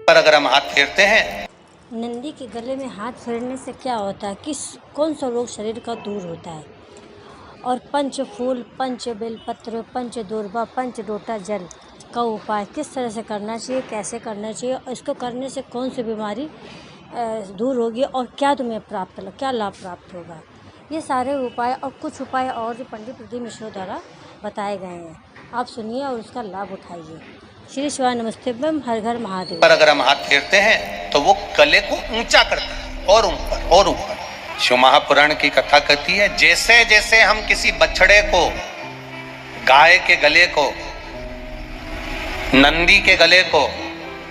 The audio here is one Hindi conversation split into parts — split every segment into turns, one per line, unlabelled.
पर अगर हम हाथ फेरते हैं,
नंदी के गले में हाथ फेरने से क्या होता है, कौन सा रोग शरीर का दूर होता है, और पंच फूल, पंच बेलपत्र, पंच दूर्वा, पंच लोटा जल का उपाय किस तरह से करना चाहिए, कैसे करना चाहिए, और इसको करने से कौन सी बीमारी दूर होगी और क्या तुम्हें क्या लाभ प्राप्त होगा। ये सारे उपाय और कुछ उपाय और जो पंडित प्रदीप मिश्रा द्वारा बताए गए हैं, आप सुनिए और उसका लाभ उठाइए। श्री शिवाय नमस्ते बम, हर घर महादेव।
पर अगर हम हाथ फेरते हैं तो वो गले को ऊंचा करता है और ऊपर और ऊपर। शिव महापुराण की कथा कहती है, जैसे जैसे हम किसी बछड़े को, गाय के गले को, नंदी के गले को,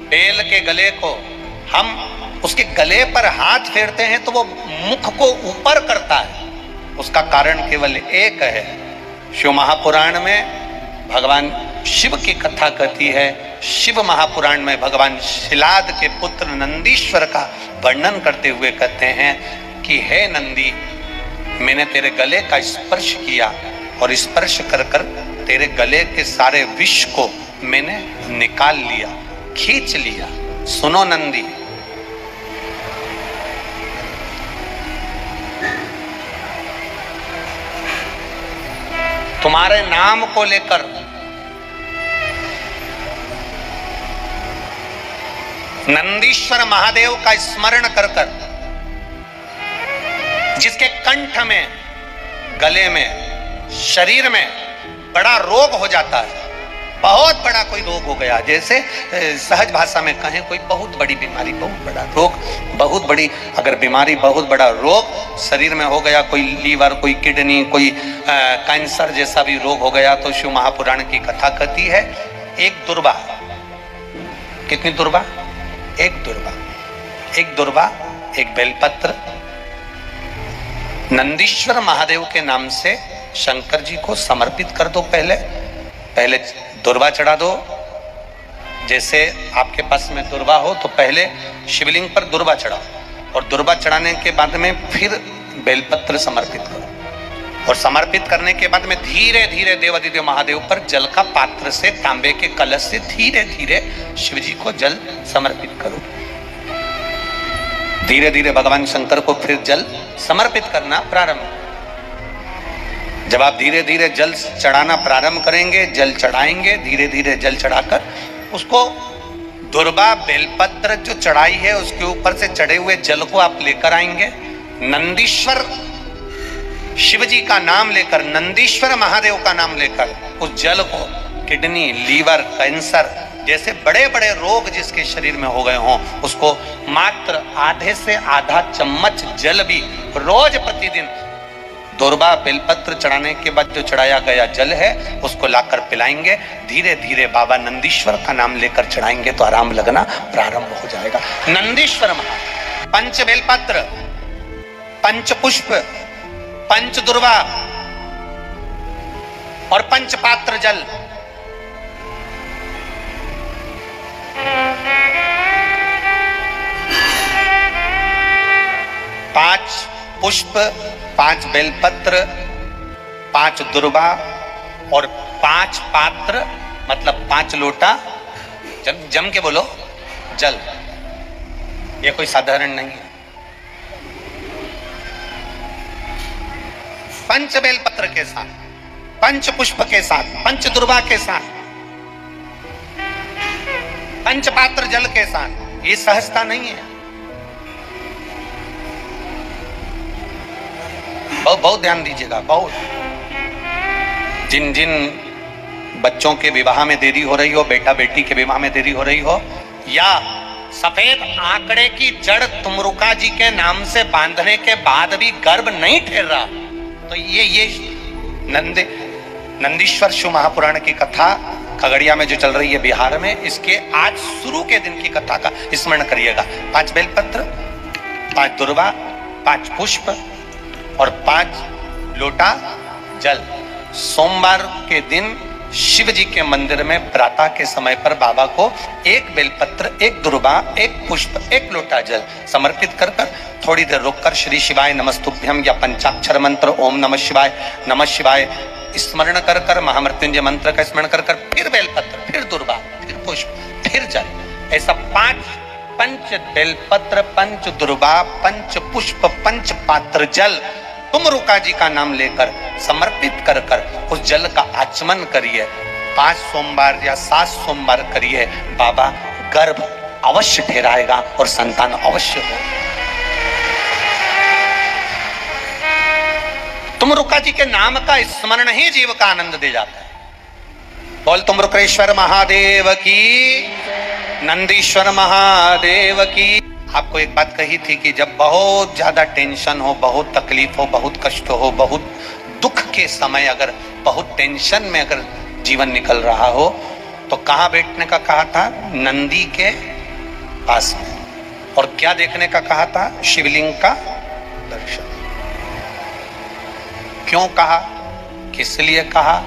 बैल के गले को, हम उसके गले पर हाथ फेरते हैं तो वो मुख को ऊपर करता है। उसका कारण केवल एक है। शिव महापुराण में भगवान शिव की कथा कहती है। शिव महापुराण में भगवान शिलाद के पुत्र नंदीश्वर का वर्णन करते हुए कहते हैं कि हे नंदी, मैंने तेरे गले का स्पर्श किया और स्पर्श कर कर तेरे गले के सारे विष को मैंने निकाल लिया, खींच लिया। सुनो नंदी, तुम्हारे नाम को लेकर नंदीश्वर महादेव का स्मरण कर कर जिसके कंठ में, गले में, शरीर में बड़ा रोग हो जाता है, बहुत बड़ा कोई रोग हो गया, जैसे सहज भाषा में कहें कोई बहुत बड़ी बीमारी, बहुत बड़ा रोग, बहुत बड़ी अगर बीमारी, बहुत बड़ा रोग शरीर में हो गया, कोई लीवर, कोई किडनी, कोई कैंसर जैसा भी रोग हो गया, तो शिव महापुराण की कथा कहती है एक दुर्वा, कितनी दुर्वा? एक दुर्वा, एक दुर्वा, एक बेलपत्र नंदीश्वर महादेव के नाम से शंकर जी को समर्पित कर दो। पहले दुर्वा चढ़ा दो। जैसे आपके पास में दुर्वा हो तो पहले शिवलिंग पर दुर्वा चढ़ाओ और दुर्वा चढ़ाने के बाद में फिर बेलपत्र समर्पित करो, और समर्पित करने के बाद में धीरे धीरे देवादिदेव महादेव पर जल का पात्र से, तांबे के कलश से धीरे धीरे शिव जी को जल समर्पित करो। धीरे धीरे भगवान शंकर को फिर जल समर्पित करना प्रारंभ। जब आप धीरे धीरे जल चढ़ाना प्रारंभ करेंगे, जल चढ़ाएंगे, धीरे धीरे जल चढ़ाकर उसको दुर्वा बेलपत्र जो चढ़ाई है उसके ऊपर से चढ़े हुए जल को आप लेकर आएंगे। नंदीश्वर शिव जी का नाम लेकर, नंदीश्वर महादेव का नाम लेकर उस जल को किडनी, लीवर, कैंसर जैसे बड़े बड़े रोग जिसके शरीर में हो गए हों, उसको मात्र आधे से आधा चम्मच जल भी रोज प्रतिदिन दुर्वा बेलपत्र चढ़ाने के बाद जो चढ़ाया गया जल है उसको लाकर पिलाएंगे। धीरे धीरे बाबा नंदीश्वर का नाम लेकर चढ़ाएंगे तो आराम लगना प्रारंभ हो जाएगा। नंदीश्वर महादेव, पंच बेलपत्र, पंच पुष्प, पंच दुर्वा और पंच पात्र जल, पांच पुष्प, पांच बेलपत्र, पांच दुर्वा और पांच पात्र, मतलब 5 लोटा, जम के बोलो, जल। ये कोई साधारण नहीं है। पंच बेलपत्र के साथ, पंच पुष्प के साथ, पंच दुर्वा के साथ, पंच पात्र जल के साथ। ये सहजता नहीं है। बहुत ध्यान दीजिएगा। बहुत जिन जिन बच्चों के विवाह में देरी हो रही हो, बेटा बेटी के विवाह में देरी हो रही हो, या सफेद आंकड़े की जड़ तुमरुका जी के नाम से बांधने के बाद भी गर्भ नहीं ठहर रहा, तो ये नंदीश्वर शिव महापुराण की कथा खगड़िया में जो चल रही है बिहार में, इसके आज शुरू के दिन की कथा का स्मरण करिएगा। 5 बेलपत्र, 5 दुर्वा, 5 पुष्प और 5 लोटा जल। सोमवार के दिन शिव जी के मंदिर में प्रातः के समय पर बाबा को 1 बेलपत्र, 1 दुर्वा, 1 पुष्प, 1 लोटा जल समर्पित कर थोड़ी देर रुककर श्री शिवाय नमस्तुभ्यम या पंचाक्षर मंत्र ओम नमः शिवाय स्मरण कर महामृत्युंजय मंत्र का स्मरण कर फिर बेलपत्र, फिर दुर्वा, फिर पुष्प, फिर जल, ऐसा 5 पंच बेलपत्र, पंच दुर्वा, पंच पुष्प, पंच पात्र जल तुम रुका जी का नाम लेकर समर्पित कर कर उस जल का आचमन करिए। 5 सोमवार या 7 सोमवार करिए, बाबा गर्भ अवश्य ठहराएगा और संतान अवश्य हो। तुम रुका जी के नाम का स्मरण ही जीव का आनंद दे जाता है। बोल तुम रुक्रेश्वर महादेव की, नंदीश्वर महादेव की। आपको एक बात कही थी कि जब बहुत ज्यादा टेंशन हो, बहुत तकलीफ हो, बहुत कष्ट हो, बहुत दुख के समय अगर बहुत टेंशन में अगर जीवन निकल रहा हो तो कहां बैठने का कहा था? नंदी के पास में। और क्या देखने का कहा था? शिवलिंग का दर्शन। क्यों कहा, किस लिए कहा?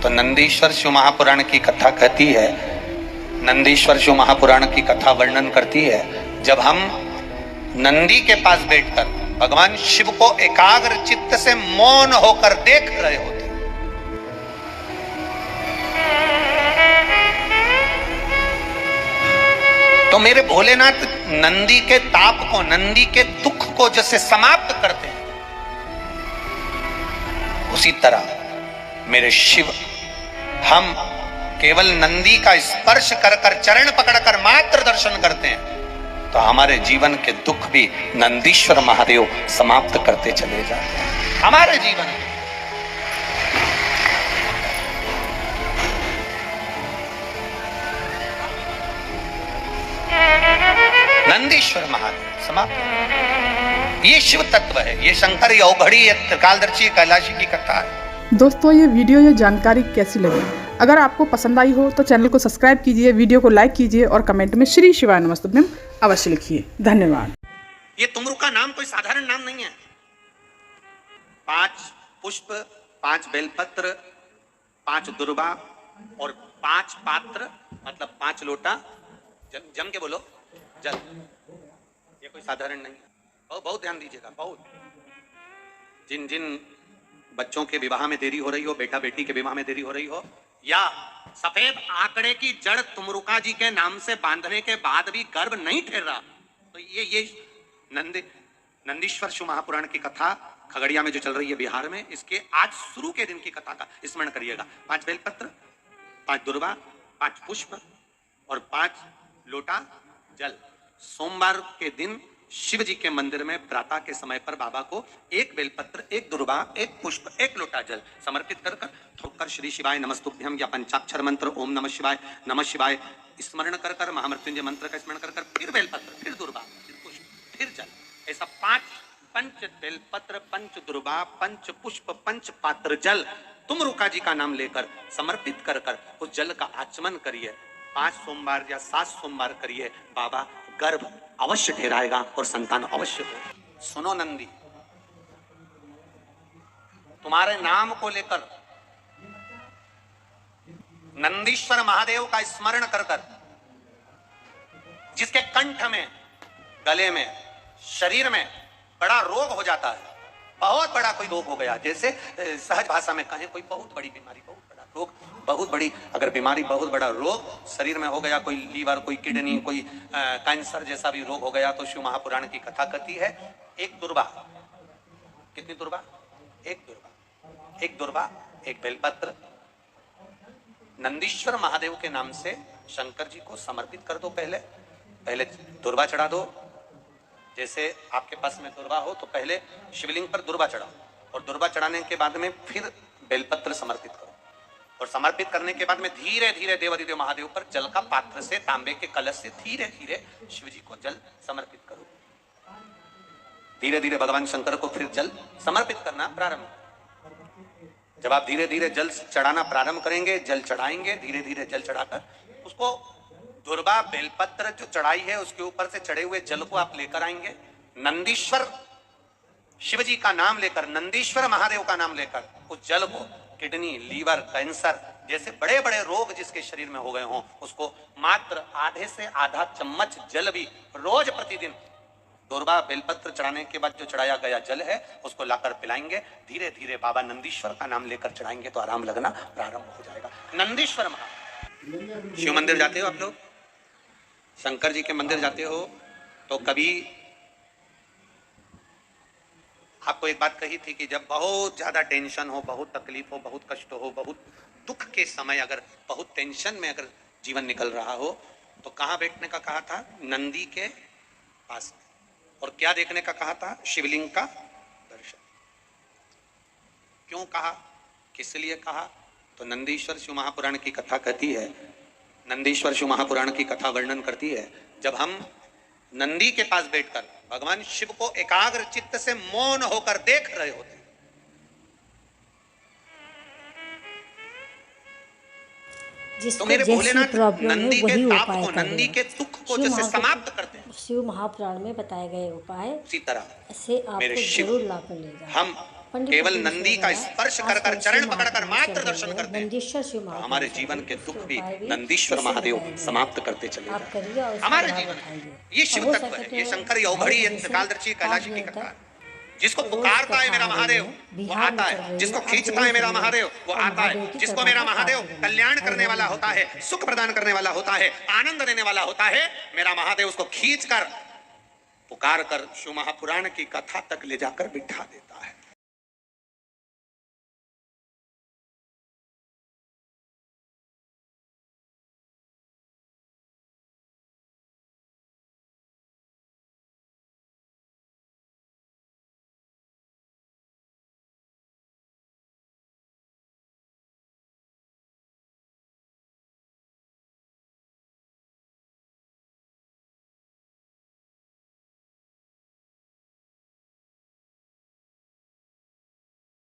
तो नंदीश्वर शिव महापुराण की कथा कहती है, नंदीश्वर शिव महापुराण की कथा वर्णन करती है, जब हम नंदी के पास बैठकर भगवान शिव को एकाग्र चित्त से मौन होकर देख रहे होते, तो मेरे भोलेनाथ नंदी के ताप को, नंदी के दुख को जैसे समाप्त करते हैं, उसी तरह मेरे शिव हम केवल नंदी का स्पर्श कर कर, चरण पकड़कर मात्र दर्शन करते हैं तो हमारे जीवन के दुख भी नंदीश्वर महादेव समाप्त करते चले जाते हैं हमारे जीवन में। नंदीश्वर महादेव समाप्त। ये शिव तत्व है, ये शंकर अवघड़ी, ये त्रिकालदर्शी कैलाशी की कथा है।
दोस्तों ये वीडियो, ये जानकारी कैसी लगी? अगर आपको पसंद आई हो तो चैनल को सब्सक्राइब कीजिए, वीडियो को लाइक कीजिए और कमेंट में श्री शिवाय नमस्तुभ्यम अवश्य लिखिए। धन्यवाद।
ये तुमरू का नाम कोई साधारण नाम नहीं है। 5 पुष्प, 5 बेलपत्र, 5 दुर्वा और 5 पात्र, मतलब 5 लोटा जम के बोलो जल। ये कोई साधारण नहीं है। बहुत ध्यान दीजिएगा। बहुत जिन जिन बच्चों के विवाह में देरी हो रही हो, बेटा बेटी के विवाह में देरी हो रही हो, या सफेद आंकड़े की जड़ तुमरुका जी के नाम से बांधने के बाद भी गर्भ नहीं ठहर रहा, तो ये नंदीश्वर शिव महापुराण की कथा खगड़िया में जो चल रही है बिहार में, इसके आज शुरू के दिन की कथा का स्मरण करिएगा। 5 बेलपत्र, 5 दुर्वा, 5 पुष्प और 5 लोटा जल। सोमवार के दिन शिव जी के मंदिर में प्रातः के समय पर बाबा को 1 बेलपत्र, 1 दुर्वा, 1 पुष्प, 1 लोटा जल समर्पित कर कर थोकर श्री शिवाय नमस्तुभ्यम या पंचाक्षर मंत्र ओम नमः शिवाय स्मरण कर कर, महामृत्युंजय मंत्र का स्मरण कर कर, फिर बेलपत्र, फिर दुर्वा, फिर पुष्प, फिर जल। ऐसा 5 पंच बेलपत्र, पंच दुर्वा, पंच पुष्प, पंच पात्र जल तुम रुका जी का नाम लेकर समर्पित कर कर उस जल का आचमन करिए। 5 सोमवार या 7 सोमवार करिए, बाबा गर्भ अवश्य ठहराएगा और संतान अवश्य हो। सुनो नंदी, तुम्हारे नाम को लेकर नंदीश्वर महादेव का स्मरण कर कर, जिसके कंठ में, गले में, शरीर में बड़ा रोग हो जाता है, बहुत बड़ा कोई रोग हो गया, जैसे सहज भाषा में कहें कोई बहुत बड़ी बीमारी, बहुत बड़ा रोग, बहुत बड़ी अगर बीमारी, बहुत बड़ा रोग शरीर में हो गया, कोई लीवर, कोई किडनी, कोई कैंसर जैसा भी रोग हो गया, तो शिव महापुराण की कथा कहती है 1 दुर्वा, कितनी दुर्वा? 1 दुर्वा, 1 दुर्वा, 1 बेलपत्र नंदीश्वर महादेव के नाम से शंकर जी को समर्पित कर दो। पहले दुर्वा चढ़ा दो। जैसे आपके पास में दुर्वा हो तो पहले शिवलिंग पर दुर्वा चढ़ाओ और दुर्वा चढ़ाने के बाद में फिर बेलपत्र समर्पित करो और समर्पित करने के बाद में धीरे धीरे देवाधिदेव महादेव पर जल का पात्र से, तांबे के कलश से धीरे धीरे शिव जी को जल समर्पित करो। धीरे धीरे भगवान शंकर को फिर जल समर्पित करना प्रारंभ। जब आप धीरे धीरे जल चढ़ाना प्रारंभ करेंगे, जल चढ़ाएंगे, धीरे धीरे जल चढ़ाकर उसको दुर्वा बेलपत्र जो चढ़ाई है उसके ऊपर से चढ़े हुए जल को आप लेकर आएंगे। नंदीश्वर शिव जी का नाम लेकर, नंदीश्वर महादेव का नाम लेकर उस जल को किडनी, लीवर, कैंसर जैसे बड़े बड़े रोग जिसके शरीर में हो गए हों, उसको मात्र आधे से आधा चम्मच जल भी रोज प्रतिदिन दुर्वा बेलपत्र चढ़ाने के बाद जो चढ़ाया गया जल है उसको लाकर पिलाएंगे। धीरे धीरे बाबा नंदीश्वर का नाम लेकर चढ़ाएंगे तो आराम लगना प्रारंभ हो जाएगा। नंदीश्वर महादेव शिव मंदिर जाते हो आप लोग? शंकर जी के मंदिर जाते हो तो कभी आपको एक बात कही थी कि जब बहुत ज्यादा टेंशन हो, बहुत तकलीफ हो, बहुत कष्ट हो, बहुत दुख के समय अगर बहुत टेंशन में अगर जीवन निकल रहा हो तो कहां बैठने का कहा था? नंदी के पास में। और क्या देखने का कहा था? शिवलिंग का दर्शन। क्यों कहा, किस लिए कहा? तो नंदीश्वर शिव महापुराण की कथा कहती है, नंदीश्वर शिव महापुराण की कथा वर्णन करती है, जब हम नंदी के पास बैठकर भगवान शिव को एकाग्र चित्त से मौन होकर देख रहे होते, तो
जिसको
मेरे
जैसी
भोलेनाथ
प्रॉब्लम है
नंदी के
वही
ताप
उपाय
को, नंदी के
करेगा।
दुख को जैसे समाप्त करते हैं,
शिव महापुराण में बताए गए उपाय
उसी तरह
से
मेरे
आपको
शिव
जरूर लाभ मिलेगा।
हम
पंडित
केवल
तुलसी
नंदी का
वगैरह
स्पर्श कर
आजकल
कर, चरण
शिव
पकड़कर
महापुराण
मात्र
चल
दर्शन
रहे हैं।
करते हैं,
नंदीश्वर शिव
तो
महापुराण
हमारे
चल
जीवन
रहे
के
हैं।
दुख
उसके
भी
उपाय
नंदीश्वर
इससे
महादेव
बताए गए हैं।
समाप्त करते चले
आप
जाते हैं।
करिए और उसका
हमारे
लाभ
जीवन में
उठाइए।
ये
और
शिव
हो
तत्व
सके
है,
तो
ये शंकर
ढाई
अवघड़ी है,
बजे से
कालदर्शी
5
कैलाशी
बजे
की कथा
तक
है। जिसको
रोज
पुकारता है
कथा
मेरा
आ रही
महादेव
है।
वो
बिहार में
आता
चल
है,
रही
जिसको
है। आप
खींचता
जरूर
है मेरा
सुनिए
महादेव वो
और
आता
महादेव
है,
की
जिसको
कृपा
मेरा
को
महादेव
प्राप्त करिए।
कल्याण
हर
करने
हर
वाला होता है,
महादेव।
सुख प्रदान करने वाला होता है, आनंद देने वाला होता है, मेरा महादेव उसको खींच कर पुकार कर शिव महापुराण की कथा तक ले जाकर बिठा देता है।